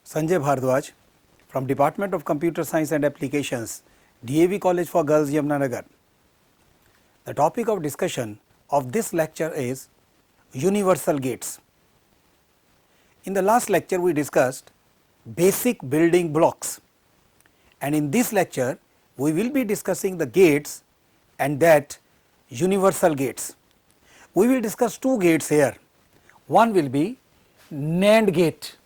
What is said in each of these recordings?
Sanjay Bhardwaj from Department of Computer Science and Applications, DAV College for Girls, Yamunanagar. The topic of discussion of this lecture is universal gates. In the last lecture we discussed basic building blocks, and in this lecture we will be discussing the gates and that universal gates. We will discuss two gates here. One will be NAND gate,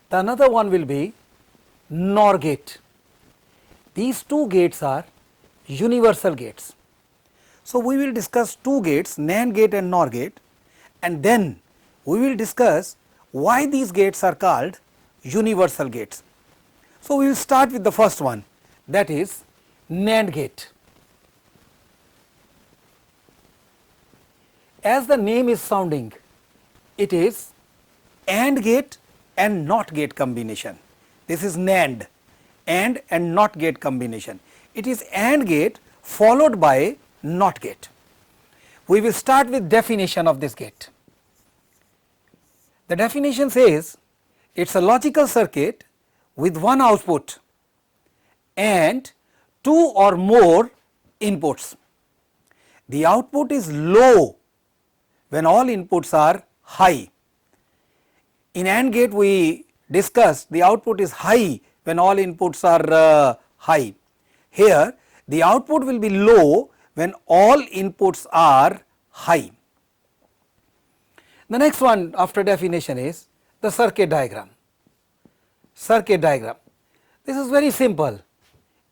the another one will be NOR gate. These two gates are universal gates. So, we will discuss two gates, NAND gate and NOR gate, and then we will discuss why these gates are called universal gates. So, we will start with the first one, that is NAND gate. As the name is sounding, it is AND gate and NOT gate combination. This is NAND, AND and NOT gate combination. It is AND gate followed by NOT gate. We will start with definition of this gate. The definition says it is a logical circuit with one output and two or more inputs. The output is low when all inputs are high. In AND gate we discussed the output is high when all inputs are high. Here the output will be low when all inputs are high. The next one after definition is the circuit diagram. Circuit diagram. This is very simple.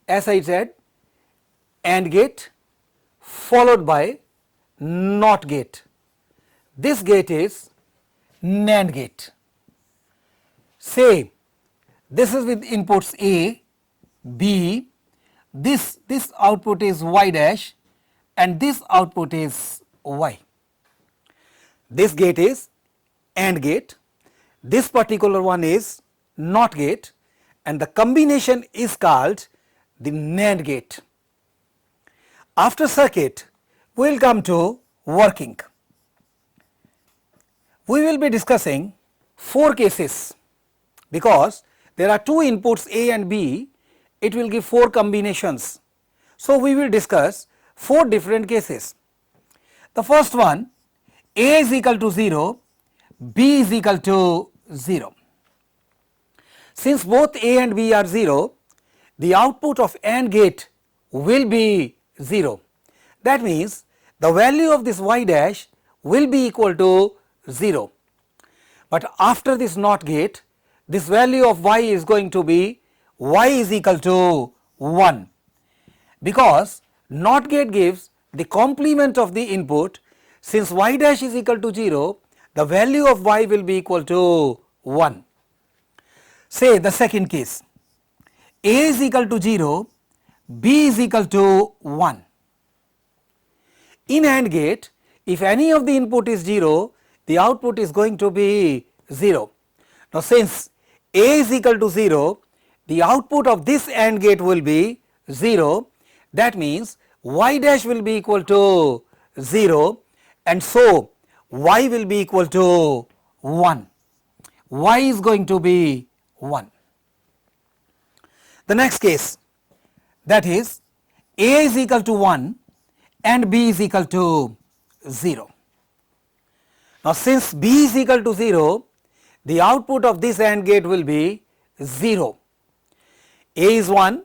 As I said, AND gate followed by NOT gate. This gate is NAND gate. Say this is with inputs A, B, this output is Y dash and this output is Y. This gate is AND gate, this particular one is NOT gate, and the combination is called the NAND gate. After circuit we will come to working. We will be discussing 4 cases because there are 2 inputs A and B, it will give 4 combinations. So, we will discuss 4 different cases. The first one, A is equal to 0, B is equal to 0. Since both A and B are 0, the output of AND gate will be 0. That means the value of this Y dash will be equal to 0, but after this NOT gate this value of Y is going to be Y is equal to 1, because NOT gate gives the complement of the input. Since Y dash is equal to 0, the value of Y will be equal to 1. Say the second case, A is equal to 0, B is equal to 1. In AND gate, if any of the input is 0, the output is going to be 0. Now, since A is equal to 0, the output of this AND gate will be 0. That means Y dash will be equal to 0, and so Y will be equal to 1. Y is going to be 1. The next case, that is A is equal to 1 and B is equal to 0. Now, since B is equal to 0, the output of this AND gate will be 0. A is 1,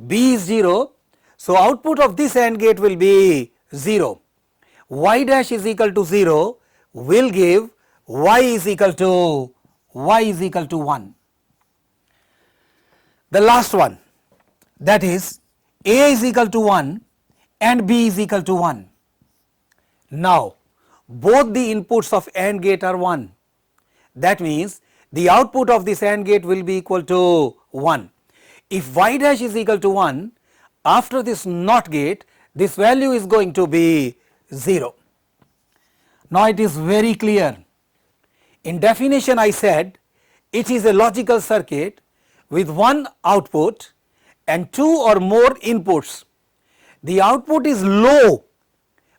B is 0, so output of this AND gate will be 0. Y dash is equal to 0 will give Y is equal to 1. The last one, that is A is equal to 1 and B is equal to 1. Now, both the inputs of AND gate are 1. That means the output of this AND gate will be equal to 1. If Y dash is equal to 1, after this NOT gate this value is going to be 0. Now, it is very clear. In definition I said it is a logical circuit with one output and 2 or more inputs. The output is low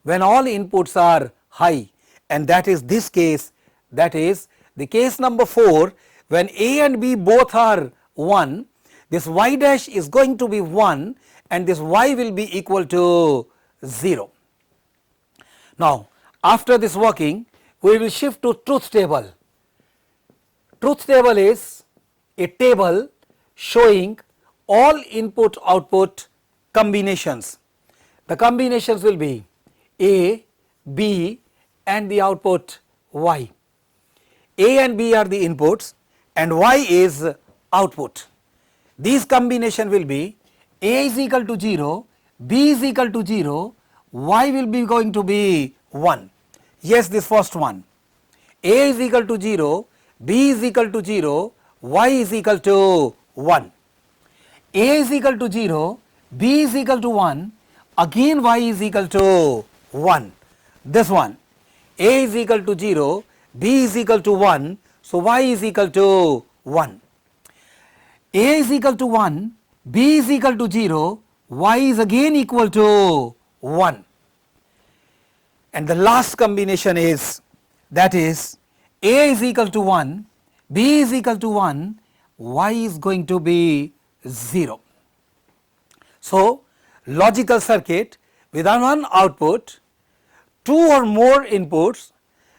when all inputs are high, and that is this case, that is the case number 4, when A and B both are 1, this y dash is going to be 1 and this y will be equal to 0. Now, after this working, we will shift to truth table. Truth table is a table showing all input output combinations. The combinations will be A, B and the output y. A and B are the inputs and y is output. These combination will be A is equal to 0, B is equal to 0, y will be going to be 1. Yes, this first one. A is equal to 0, B is equal to 0, y is equal to 1. A is equal to 0, B is equal to 1, again y is equal to 1. This one, A is equal to 0, B is equal to 1, so y is equal to 1. A is equal to 1, B is equal to 0, y is again equal to 1. And the last combination is, that is, A is equal to 1, B is equal to 1, y is going to be 0. So, logical circuit with one output, 2 or more inputs,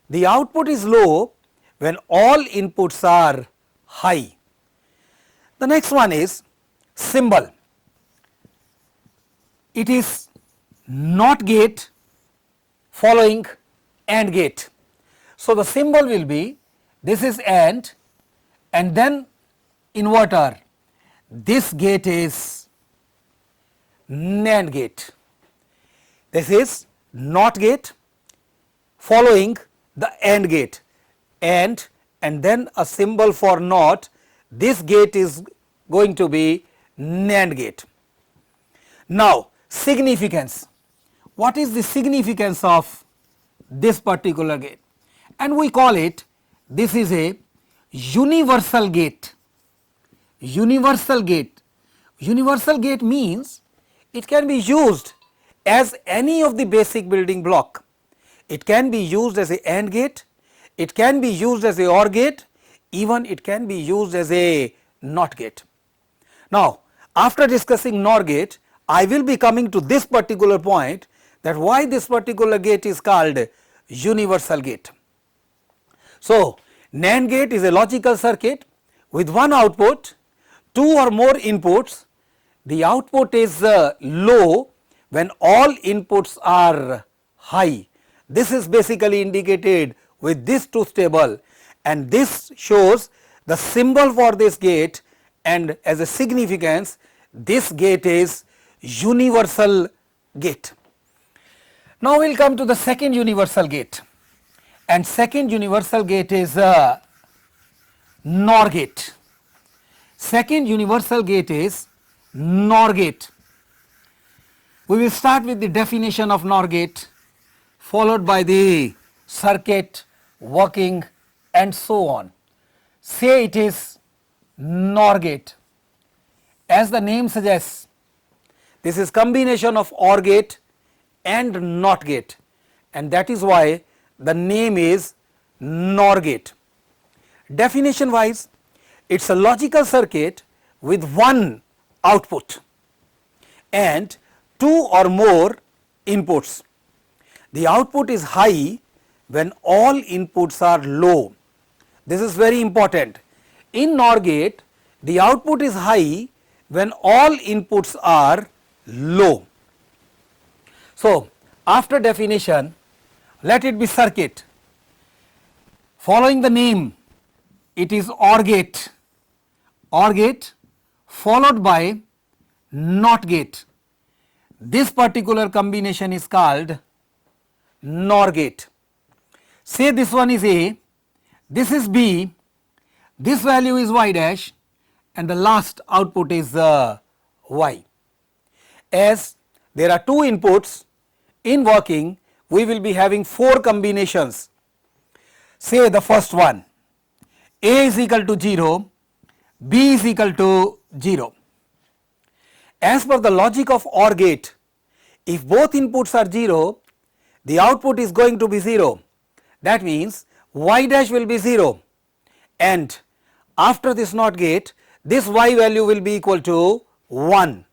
the output is low when all inputs are high. The next one is symbol. It is NOT gate following AND gate. So, the symbol will be, this is AND and then inverter, this gate is NAND gate. This is NOT gate following the AND gate, and then a symbol for NOT, this gate is going to be NAND gate. Now, significance. What is the significance of this particular gate? And we call it, this is a universal gate. Universal gate. Universal gate means it can be used as any of the basic building block. It can be used as a AND gate, it can be used as a OR gate, even it can be used as a NOT gate. Now, after discussing NOR gate, I will be coming to this particular point, that why this particular gate is called universal gate. So, NAND gate is a logical circuit with one output, 2 or more inputs. The output is low when all inputs are high. This is basically indicated with this truth table, and this shows the symbol for this gate, and as a significance, this gate is universal gate. Now, we will come to the second universal gate, and second universal gate is NOR gate. Second universal gate is NOR gate. We will start with the definition of NOR gate, followed by the circuit, working and so on. Say it is NOR gate. As the name suggests, this is combination of OR gate and NOT gate, and that is why the name is NOR gate. Definition wise, it is a logical circuit with one output and 2 or more inputs. The output is high when all inputs are low. This is very important. In NOR gate, the output is high when all inputs are low. So, after definition, let it be circuit. Following the name, it is OR gate. OR gate followed by NOT gate. This particular combination is called NOR gate. Say this one is A, this is B, this value is y dash, and the last output is y. As there are 2 inputs in working, we will be having 4 combinations. Say the first one, A is equal to 0, B is equal to 0. As per the logic of OR gate, if both inputs are 0, the output is going to be 0. That means y dash will be 0, and after this NOT gate, this y value will be equal to 1.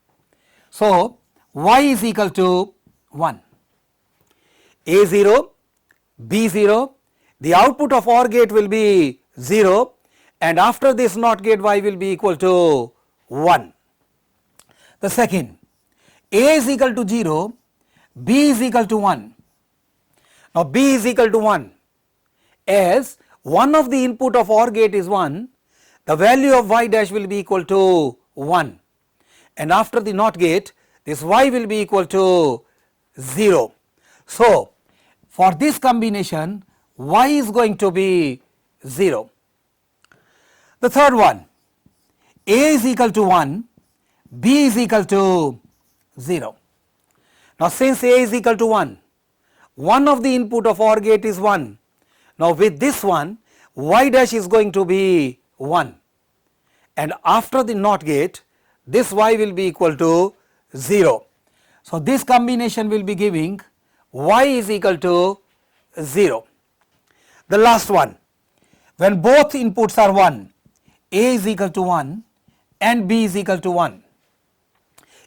So, y is equal to 1. A0, B0, the output of OR gate will be 0, and after this NOT gate y will be equal to 1. The second, A is equal to 0, B is equal to 1. Now, B is equal to 1, as one of the input of OR gate is 1, the value of y dash will be equal to 1, and after the NOT gate this y will be equal to 0. So, for this combination y is going to be 0. The third one, A is equal to 1, B is equal to 0. Now, since A is equal to 1, one of the input of OR gate is 1. Now, with this one y dash is going to be 1, and after the NOT gate this y will be equal to 0. So, this combination will be giving y is equal to 0. The last one, when both inputs are 1, A is equal to 1 and B is equal to 1.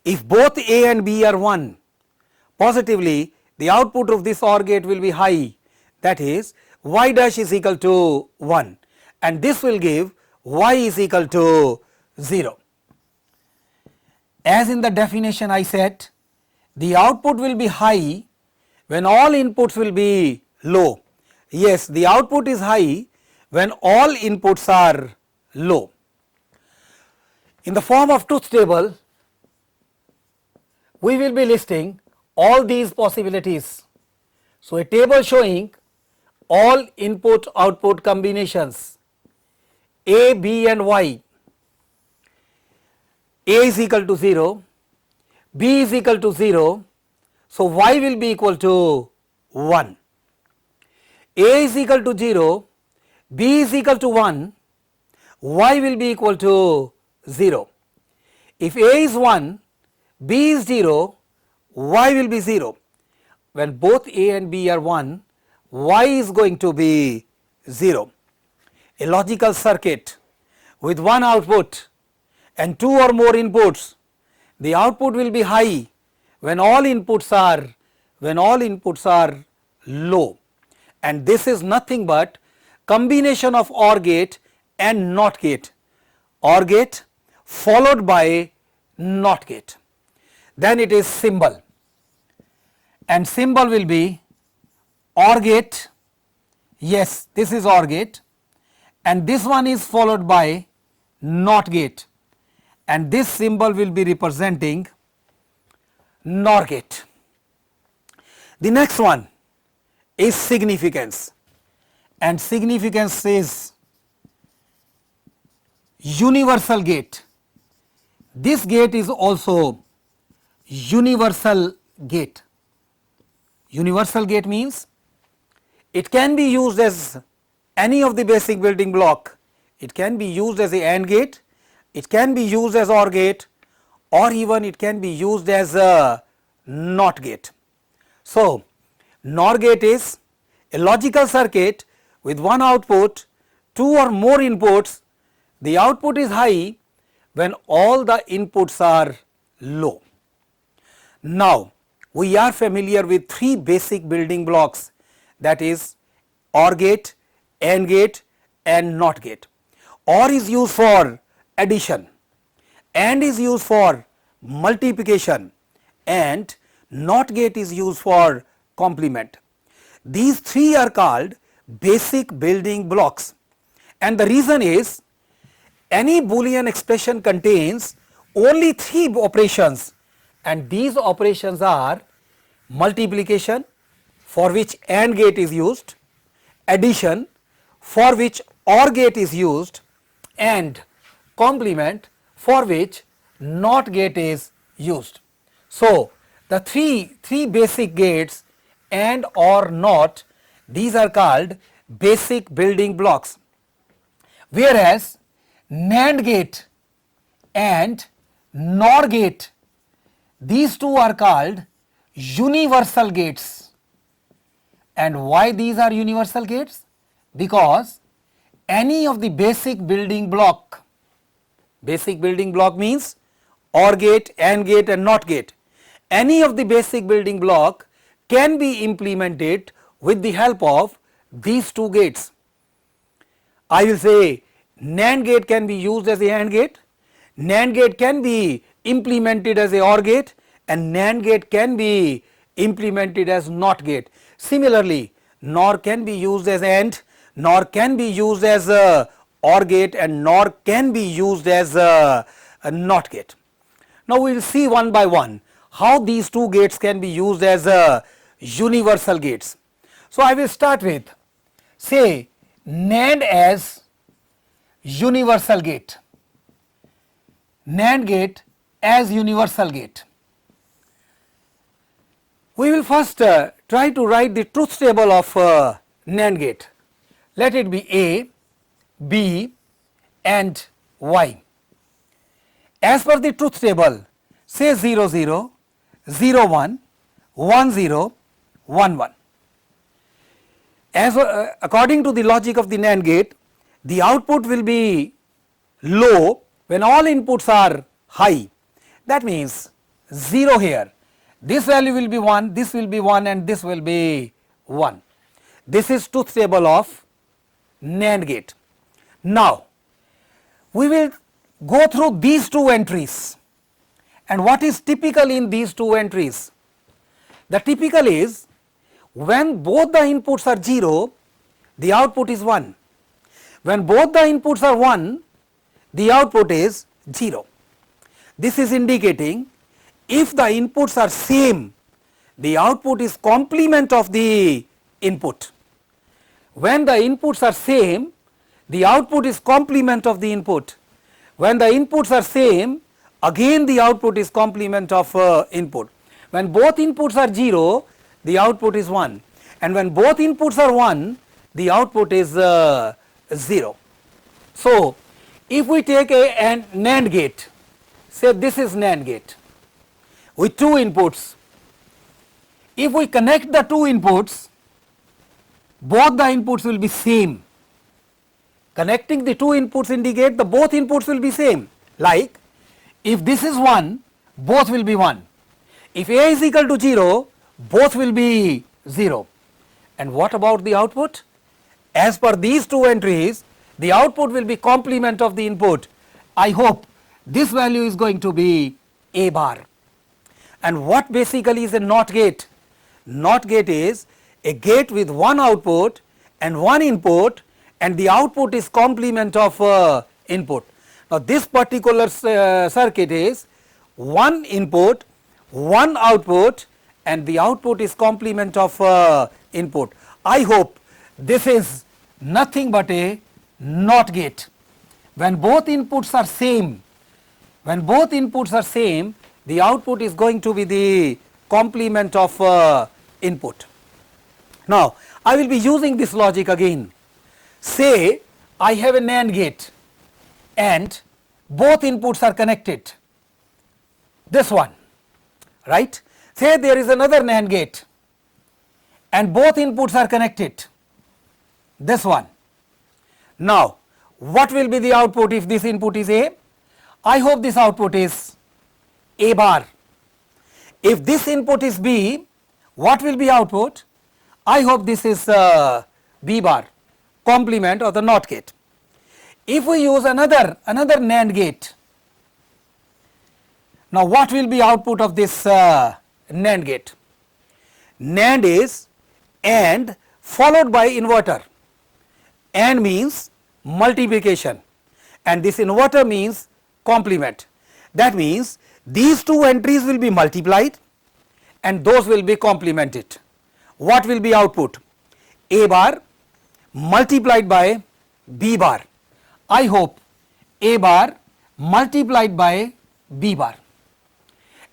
If both A and B are 1, positively the output of this OR gate will be high, that is y dash is equal to 1, and this will give y is equal to 0. As in the definition I said, the output will be high when all inputs will be low. Yes, the output is high when all inputs are low. In the form of truth table, we will be listing all these possibilities. So, a table showing all input output combinations A, B and Y. A is equal to 0, B is equal to 0, so Y will be equal to 1. A is equal to 0, B is equal to 1, Y will be equal to 0. If A is 1, B is 0, Y will be 0. When both A and B are 1, Y is going to be 0. A logical circuit with one output and two or more inputs, the output will be high when all inputs are low, and this is nothing but combination of OR gate and NOT gate, OR gate followed by NOT gate. Then it is symbol, and symbol will be OR gate. Yes, this is OR gate, and this one is followed by NOT gate, and this symbol will be representing NOR gate. The next one is significance, and significance is universal gate. This gate is also universal gate. Universal gate means it can be used as any of the basic building block. It can be used as a AND gate, it can be used as OR gate, or even it can be used as a NOT gate. So, NOR gate is a logical circuit with one output, two or more inputs. The output is high when all the inputs are low. Now, we are familiar with three basic building blocks, that is OR gate, AND gate and NOT gate. OR is used for addition, AND is used for multiplication, and NOT gate is used for complement. These three are called basic building blocks, and the reason is any Boolean expression contains only three operations, and these operations are multiplication, for which AND gate is used, addition, for which OR gate is used, and complement, for which NOT gate is used. So, the three basic gates AND, OR, NOT, these are called basic building blocks, whereas NAND gate and NOR gate, these two are called universal gates. And why these are universal gates? Because any of the basic building block. Basic building block means OR gate, AND gate and NOT gate. Any of the basic building block can be implemented with the help of these two gates. I will say NAND gate can be used as a AND gate, NAND gate can be implemented as a OR gate, and NAND gate can be implemented as NOT gate. Similarly, NOR can be used as AND, NOR can be used as a OR gate, and NOR can be used as a NOT gate. Now we will see one by one how these two gates can be used as universal gates. So I will start with, say, NAND as universal gate, NAND gate as universal gate. We will first try to write the truth table of NAND gate. Let it be A, B and Y. As per the truth table, say 0 0, 0 1, 1 0, 1 1. As according to the logic of the NAND gate, the output will be low when all inputs are high. That means 0 here, this value will be 1, this will be 1 and this will be 1. This is truth table of NAND gate. Now we will go through these two entries, and what is typical in these two entries? The typical is when both the inputs are 0, the output is 1. When both the inputs are 1, the output is 0. This is indicating if the inputs are same, the output is complement of the input. When the inputs are same, the output is complement of the input. When the inputs are same, again the output is complement of input. When both inputs are 0, the output is 1, and when both inputs are 1, the output is 0. So if we take a NAND gate, say this is NAND gate with two inputs. If we connect the two inputs, both the inputs will be same. Connecting the two inputs indicate the both inputs will be same. Like if this is 1, both will be 1. If A is equal to 0, both will be 0. And what about the output? As per these two entries, the output will be complement of the input. I hope this value is going to be A bar. And what basically is a NOT gate? NOT gate is a gate with one output and one input, and the output is complement of input. Now this particular circuit is one input, one output, and the output is complement of input. I hope this is nothing but a NOT gate. When both inputs are same, the output is going to be the complement of input. Now I will be using this logic again. Say I have a NAND gate and both inputs are connected, this one, right. Say there is another NAND gate and both inputs are connected, this one. Now what will be the output if this input is A? I hope this output is A bar. If this input is B, what will be output? I hope this is B bar, complement of the NOT gate. If we use another NAND gate, now what will be output of this NAND gate? NAND is AND followed by inverter. AND means multiplication and this inverter means complement. That means these two entries will be multiplied and those will be complemented. What will be output? A bar multiplied by B bar. I hope A bar multiplied by B bar,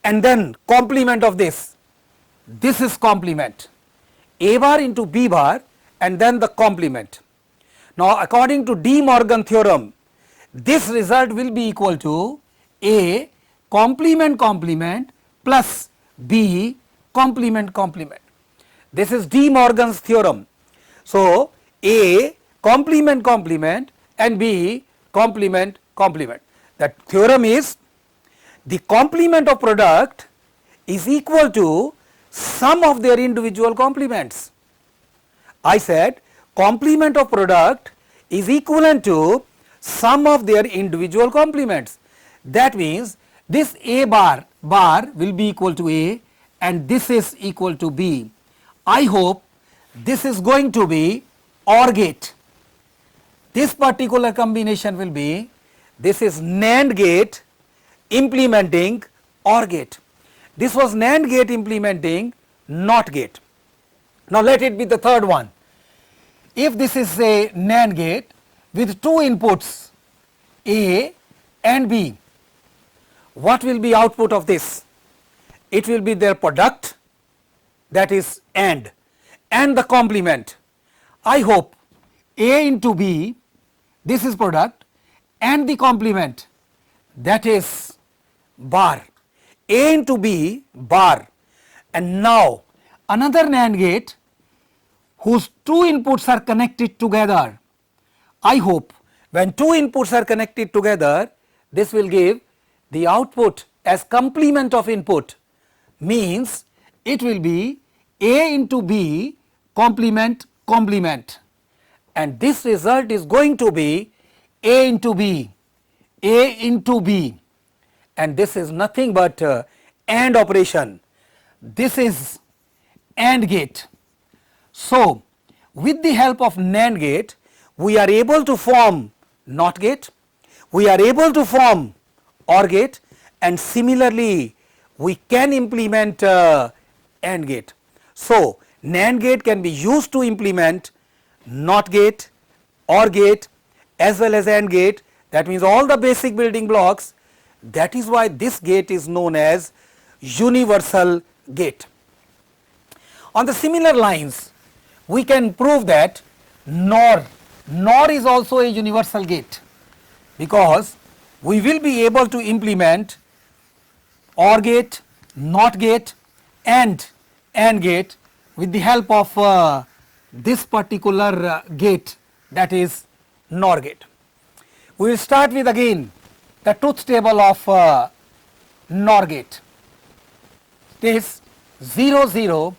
and then complement of this is complement, A bar into B bar and then the complement. Now according to De Morgan theorem, this result will be equal to A complement complement plus B complement complement. This is De Morgan's theorem. So A complement complement and B complement complement. That theorem is the complement of product is equal to sum of their individual complements. I said complement of product is equivalent to sum of their individual complements. That means this A bar will be equal to A and this is equal to B. I hope this is going to be OR gate. This particular combination will be, this is NAND gate implementing OR gate. This was NAND gate implementing NOT gate. Now let it be the third one. If this is a NAND gate with two inputs A and B, what will be output of this? It will be their product, that is AND the complement. I hope A into B, this is product, and the complement, that is bar, A into B bar. And now another NAND gate whose two inputs are connected together. I hope when two inputs are connected together, this will give the output as complement of input, means it will be A into B complement complement, and this result is going to be A into B, and this is nothing but AND operation. This is AND gate. So with the help of NAND gate, we are able to form NOT gate, we are able to form OR gate, and similarly we can implement AND gate. So NAND gate can be used to implement NOT gate, OR gate as well as AND gate. That means all the basic building blocks. That is why this gate is known as universal gate. On the similar lines, we can prove that NOR is also a universal gate, because we will be able to implement OR gate, NOT gate and AND gate with the help of this particular gate, that is NOR gate. We will start with again the truth table of NOR gate. This 0 0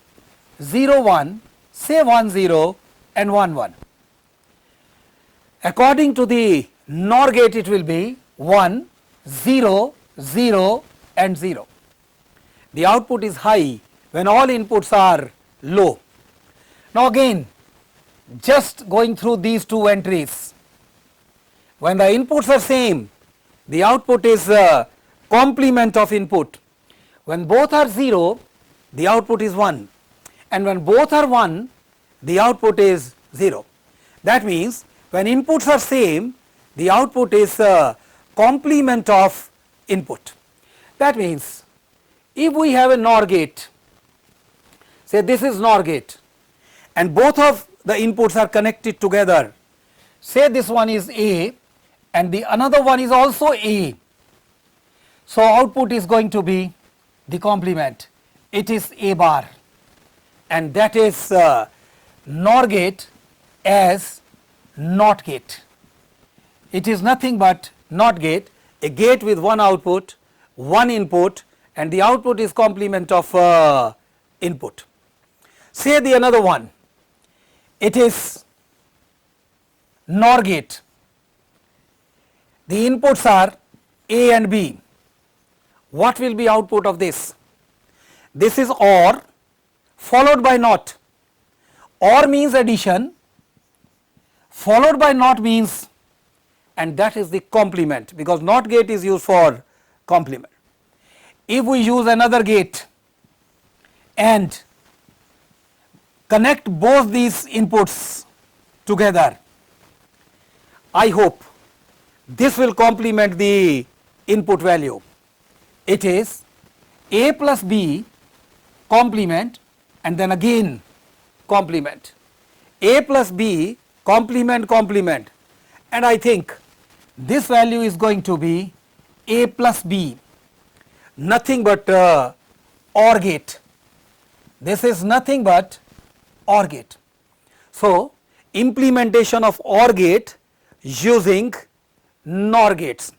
0 1, say 1 0 and 1 1. According to the NOR gate, it will be 1 0 0 and 0. The output is high when all inputs are low. Now again, just going through these two entries, when the inputs are same, the output is complement of input. When both are 0, the output is 1, and when both are 1, the output is 0. That means when inputs are same, the output is complement of input. That means if we have a NOR gate, say this is NOR gate, and both of the inputs are connected together, say this one is A and the another one is also A. So output is going to be the complement, it is A bar, and that is NOR gate as NOT gate. It is nothing but NOT gate, a gate with one output, one input, and the output is complement of input. Say the another one, it is NOR gate. The inputs are A and B. What will be output of this? This is OR followed by NOT. OR means addition, followed by NOT means, and that is the complement, because NOT gate is used for complement. If we use another gate and connect both these inputs together, I hope this will complement the input value. It is A plus B complement and then again complement, A plus B complement complement, and I think this value is going to be A plus B, nothing but OR gate. This is nothing but OR gate. So implementation of OR gate using NOR gates.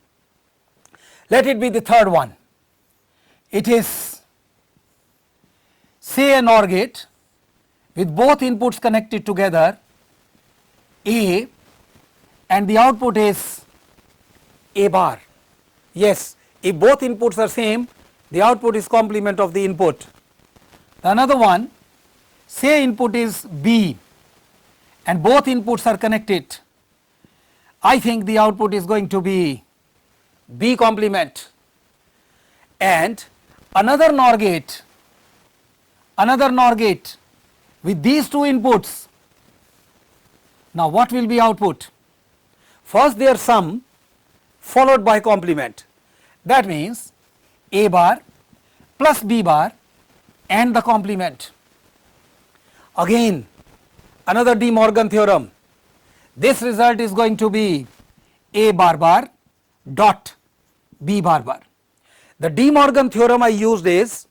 Let it be the third one. It is, say, an OR gate with both inputs connected together, A, and the output is A bar. Yes, if both inputs are same, the output is complement of the input. Another one, say input is B and both inputs are connected, I think the output is going to be B complement. And another NOR gate with these two inputs. Now what will be output? First their sum followed by complement, that means A bar plus B bar and the complement. Again another De Morgan theorem, this result is going to be A bar bar dot B bar bar. The De Morgan theorem I used is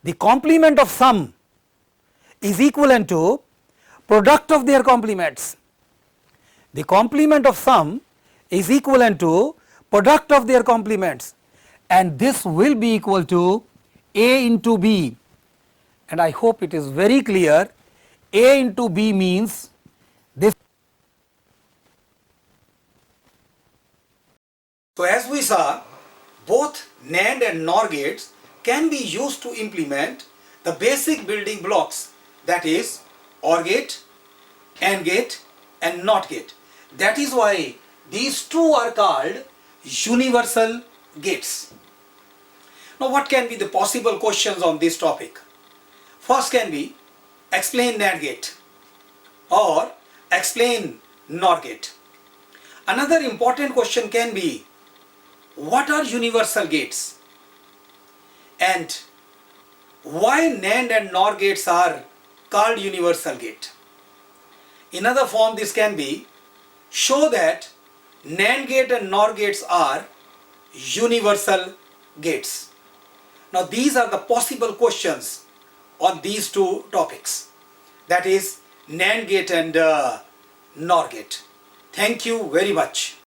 the complement of sum is equivalent to product of their complements. The complement of sum is equivalent to product of their complements, and this will be equal to A into B, and I hope it is very clear. A into B means this. So as we saw, both NAND and NOR gates can be used to implement the basic building blocks, that is OR gate, AND gate and NOT gate. That is why these two are called universal gates. Now what can be the possible questions on this topic? First can be, explain NAND gate or explain NOR gate. Another important question can be, what are universal gates and why NAND and NOR gates are called universal gate. In other form, this can be, show that NAND gate and NOR gates are universal gates. Now these are the possible questions on these two topics, that is NAND gate and NOR gate. Thank you very much.